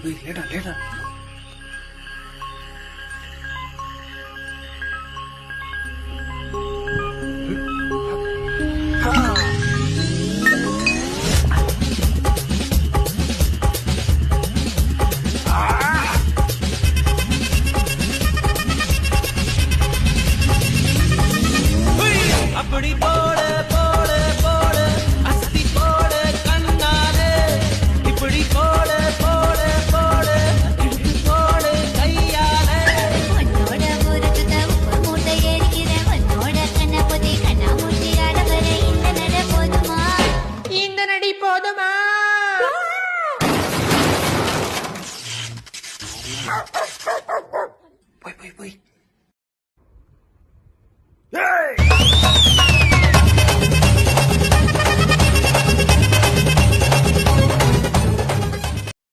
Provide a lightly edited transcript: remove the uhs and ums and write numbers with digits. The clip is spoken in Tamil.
லேடா லேடா. அப்படி போட போட போட அஸ்தி போட கண்ணாலே இப்படி போட போட போட இழுத்து போட கையாலே உன்னோட ஊருக்கு உப்பு மூட்டை ஏறிக்கிறேன் உன்னோட கண்ண பொதி கண்ணா மூட்டி அடவரை இந்த நட போதுமா இந்த நடி போதுமா போய் போய் போய்